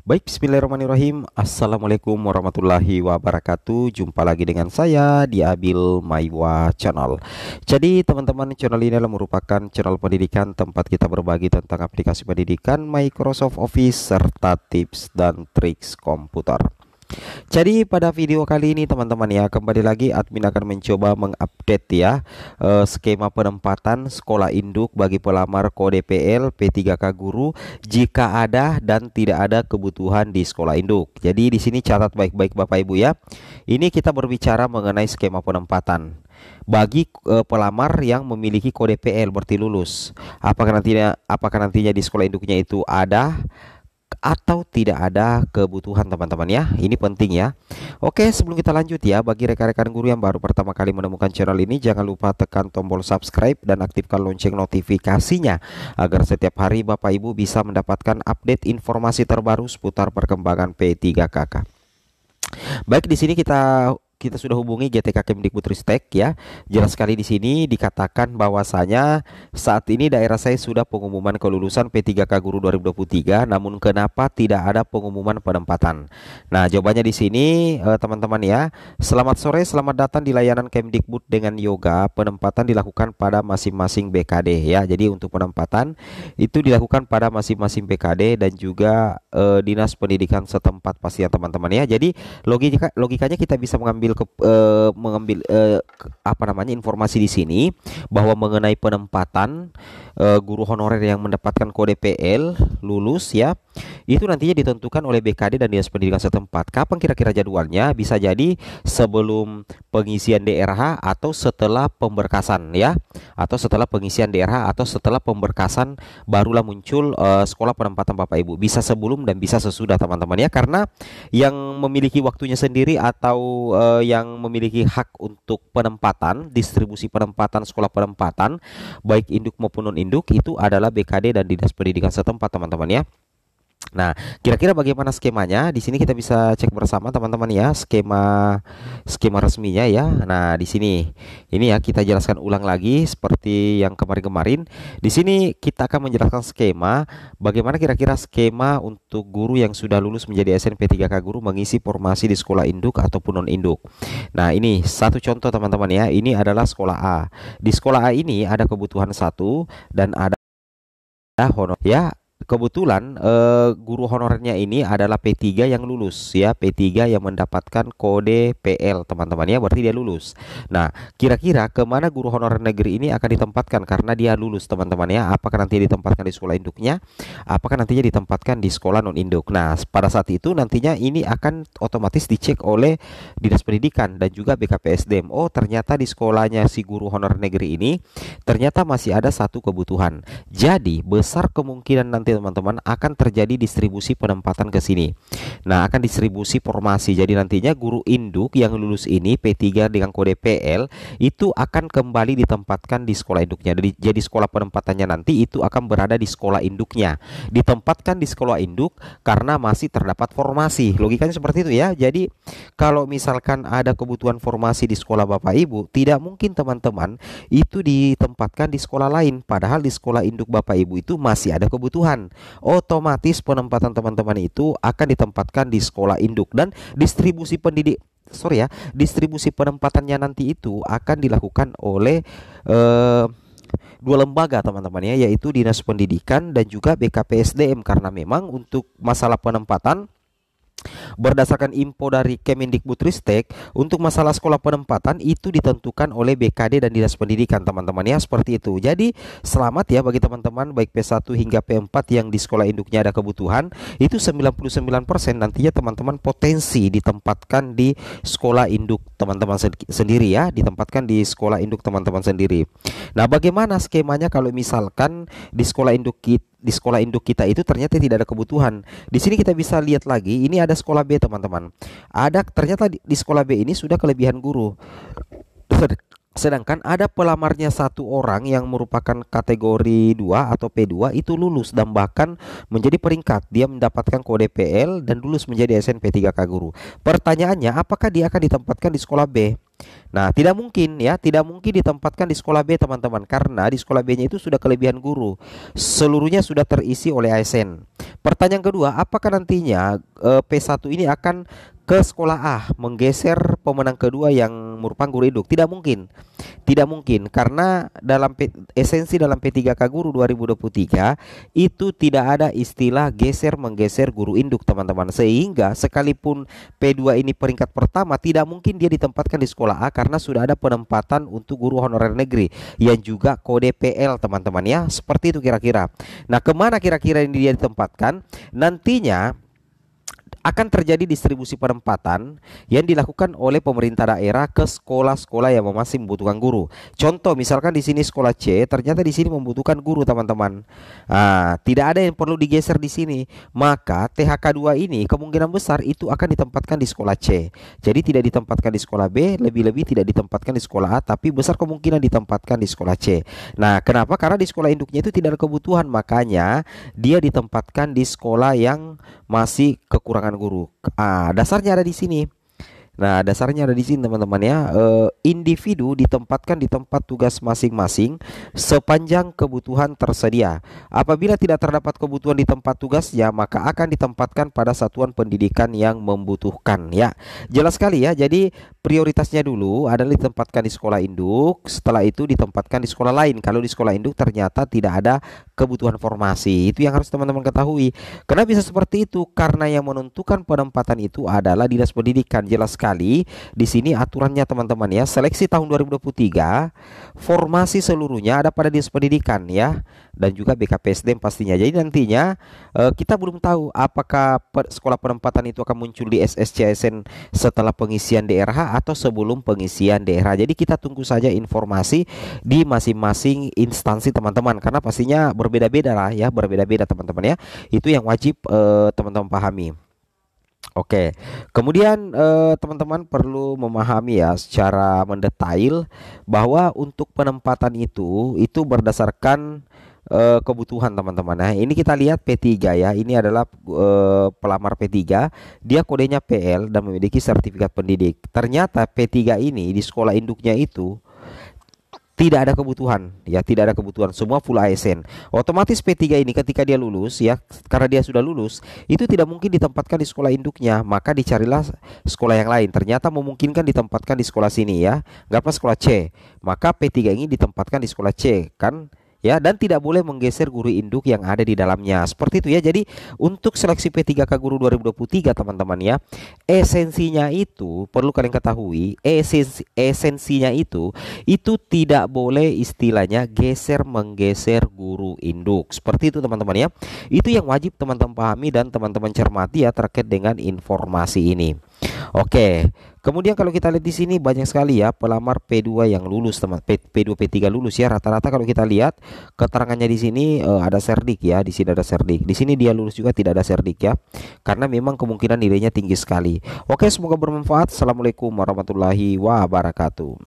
Baik, bismillahirrahmanirrahim. Assalamualaikum warahmatullahi wabarakatuh. Jumpa lagi dengan saya di Abil Maiwa Channel. Jadi teman-teman, channel ini adalah merupakan channel pendidikan tempat kita berbagi tentang aplikasi pendidikan, Microsoft Office, serta tips dan triks komputer. Jadi pada video kali ini teman-teman ya, kembali lagi admin akan mencoba mengupdate ya skema penempatan sekolah induk bagi pelamar kode PL P3K guru jika ada dan tidak ada kebutuhan di sekolah induk. Jadi di sini catat baik-baik Bapak Ibu ya. Ini kita berbicara mengenai skema penempatan bagi pelamar yang memiliki kode PL berarti lulus. Apakah nantinya di sekolah induknya itu ada atau tidak ada kebutuhan teman-teman ya. Ini penting ya. Oke, sebelum kita lanjut ya, bagi rekan-rekan guru yang baru pertama kali menemukan channel ini, jangan lupa tekan tombol subscribe dan aktifkan lonceng notifikasinya agar setiap hari Bapak Ibu bisa mendapatkan update informasi terbaru seputar perkembangan P3KK. Baik, di sini kita sudah hubungi GTK Kemdikbudristek ya. Jelas sekali di sini dikatakan bahwasanya saat ini daerah saya sudah pengumuman kelulusan P3K Guru 2023, namun kenapa tidak ada pengumuman penempatan? Nah, jawabannya di sini teman-teman ya. Selamat sore, selamat datang di layanan Kemdikbud dengan yoga. Penempatan dilakukan pada masing-masing BKD ya. Jadi untuk penempatan itu dilakukan pada masing-masing BKD dan juga dinas pendidikan setempat pastinya teman-teman ya. Jadi logikanya kita bisa mengambil informasi di sini bahwa mengenai penempatan guru honorer yang mendapatkan kode PL lulus ya, itu nantinya ditentukan oleh BKD dan dinas pendidikan setempat. Kapan kira-kira jadwalnya? Bisa jadi sebelum pengisian DRH atau setelah pemberkasan ya, atau setelah pengisian DRH atau setelah pemberkasan barulah muncul sekolah penempatan Bapak Ibu. Bisa sebelum dan bisa sesudah teman-teman ya, karena yang memiliki waktunya sendiri atau yang memiliki hak untuk penempatan, distribusi penempatan sekolah penempatan baik induk maupun non induk itu adalah BKD dan dinas pendidikan setempat teman-teman ya. Nah, kira-kira bagaimana skemanya? Di sini kita bisa cek bersama teman-teman ya, skema resminya ya. Nah, di sini ini ya kita jelaskan ulang lagi seperti yang kemarin-kemarin. Di sini kita akan menjelaskan skema bagaimana kira-kira skema untuk guru yang sudah lulus menjadi SNP3K guru mengisi formasi di sekolah induk ataupun non induk. Nah, ini satu contoh teman-teman ya. Ini adalah sekolah A. Di sekolah A ini ada kebutuhan satu dan ada honor ya. Kebetulan guru honorernya ini adalah P3 yang lulus ya, P3 yang mendapatkan kode PL teman-teman ya, berarti dia lulus. Nah, kira-kira kemana guru honorer negeri ini akan ditempatkan karena dia lulus teman-teman ya? Apakah nanti ditempatkan di sekolah induknya? Apakah nantinya ditempatkan di sekolah non induk? Nah, pada saat itu nantinya ini akan otomatis dicek oleh dinas pendidikan dan juga BKPSDM. Oh, ternyata di sekolahnya si guru honorer negeri ini ternyata masih ada satu kebutuhan. Jadi besar kemungkinan nanti teman-teman akan terjadi distribusi penempatan ke sini. Nah, akan distribusi formasi. Jadi nantinya guru induk yang lulus ini P3 dengan kode PL itu akan kembali ditempatkan di sekolah induknya. Jadi sekolah penempatannya nanti itu akan berada di sekolah induknya. Ditempatkan di sekolah induk karena masih terdapat formasi. Logikanya seperti itu ya. Jadi kalau misalkan ada kebutuhan formasi di sekolah Bapak Ibu, tidak mungkin teman-teman itu ditempatkan di sekolah lain. Padahal di sekolah induk Bapak Ibu itu masih ada kebutuhan. Otomatis penempatan teman-teman itu akan ditempatkan di sekolah induk dan distribusi penempatannya nanti itu akan dilakukan oleh dua lembaga teman-teman ya, yaitu Dinas Pendidikan dan juga BKPSDM, karena memang untuk masalah penempatan berdasarkan info dari Kemendikbudristek untuk masalah sekolah penempatan itu ditentukan oleh BKD dan Dinas Pendidikan teman-teman ya, seperti itu. Jadi selamat ya bagi teman-teman baik P1 hingga P4 yang di sekolah induknya ada kebutuhan, itu 99% nantinya teman-teman potensi ditempatkan di sekolah induk teman-teman sendiri ya, ditempatkan di sekolah induk teman-teman sendiri. Nah, bagaimana skemanya kalau misalkan di sekolah induk kita itu ternyata tidak ada kebutuhan? Di sini kita bisa lihat lagi, ini ada sekolah B teman-teman. Ternyata di sekolah B ini sudah kelebihan guru. Sedangkan ada pelamarnya satu orang yang merupakan kategori 2 atau P2 itu lulus dan bahkan menjadi peringkat. Dia mendapatkan kode PL dan lulus menjadi SNP3K guru. Pertanyaannya, apakah dia akan ditempatkan di sekolah B? Nah, tidak mungkin ya, tidak mungkin ditempatkan di sekolah B teman-teman, karena di sekolah B-nya itu sudah kelebihan guru. Seluruhnya sudah terisi oleh ASN. Pertanyaan kedua, apakah nantinya P1 ini akan ke sekolah A, menggeser pemenang kedua yang merupakan guru induk? Tidak mungkin. Tidak mungkin, karena esensi dalam P3K Guru 2023 itu tidak ada istilah geser menggeser guru induk teman-teman. Sehingga sekalipun P2 ini peringkat pertama, tidak mungkin dia ditempatkan di sekolah A karena sudah ada penempatan untuk guru honorer negeri yang juga kode PL teman-teman ya. Seperti itu kira-kira. Nah, kemana kira-kira ini dia ditempatkan? Nantinya akan terjadi distribusi penempatan yang dilakukan oleh pemerintah daerah ke sekolah-sekolah yang masih membutuhkan guru. Contoh, misalkan di sini sekolah C, ternyata di sini membutuhkan guru, teman-teman. Tidak ada yang perlu digeser di sini. Maka THK2 ini kemungkinan besar itu akan ditempatkan di sekolah C. Jadi tidak ditempatkan di sekolah B, lebih-lebih tidak ditempatkan di sekolah A, tapi besar kemungkinan ditempatkan di sekolah C. Nah, kenapa? Karena di sekolah induknya itu tidak ada kebutuhan, makanya dia ditempatkan di sekolah yang masih kekurangan guru. Dasarnya ada di sini. Nah, dasarnya ada di sini teman-teman ya. Individu ditempatkan di tempat tugas masing-masing sepanjang kebutuhan tersedia. Apabila tidak terdapat kebutuhan di tempat tugasnya, maka akan ditempatkan pada satuan pendidikan yang membutuhkan ya. Jelas sekali ya. Jadi prioritasnya dulu adalah ditempatkan di sekolah induk, setelah itu ditempatkan di sekolah lain. Kalau di sekolah induk ternyata tidak ada kebutuhan formasi. Itu yang harus teman-teman ketahui. Kenapa bisa seperti itu? Karena yang menentukan penempatan itu adalah Dinas Pendidikan. Jelas sekali di sini aturannya teman-teman ya. Seleksi tahun 2023 formasi seluruhnya ada pada Dinas Pendidikan ya, dan juga BKPSDM pastinya. Jadi nantinya kita belum tahu apakah sekolah penempatan itu akan muncul di SSCSN setelah pengisian DRH atau sebelum pengisian DRH. Jadi kita tunggu saja informasi di masing-masing instansi teman-teman, karena pastinya berbeda-beda lah ya, berbeda-beda teman-teman ya. Itu yang wajib teman-teman pahami. Oke, kemudian teman-teman perlu memahami ya secara mendetail bahwa untuk penempatan itu berdasarkan kebutuhan teman-teman. Nah, ini kita lihat P3 ya. Ini adalah pelamar P3, dia kodenya PL dan memiliki sertifikat pendidik. Ternyata P3 ini di sekolah induknya itu tidak ada kebutuhan ya, tidak ada kebutuhan, semua full ASN. Otomatis P3 ini ketika dia lulus ya, karena dia sudah lulus, itu tidak mungkin ditempatkan di sekolah induknya, maka dicarilah sekolah yang lain. Ternyata memungkinkan ditempatkan di sekolah sini ya, nggak apa sekolah C, maka P3 ini ditempatkan di sekolah C kan ya, dan tidak boleh menggeser guru induk yang ada di dalamnya. Seperti itu ya. Jadi untuk seleksi P3K Guru 2023 teman-teman ya, esensinya itu perlu kalian ketahui, esensinya itu tidak boleh istilahnya geser menggeser guru induk. Seperti itu teman-teman ya. Itu yang wajib teman-teman pahami dan teman-teman cermati ya terkait dengan informasi ini. Oke, kemudian kalau kita lihat di sini banyak sekali ya pelamar P2 yang lulus teman, P2 P3 lulus ya. Rata-rata kalau kita lihat keterangannya di sini ada serdik ya, di sini ada serdik. Di sini dia lulus juga tidak ada serdik ya. Karena memang kemungkinan nilainya tinggi sekali. Oke, semoga bermanfaat. Assalamualaikum warahmatullahi wabarakatuh.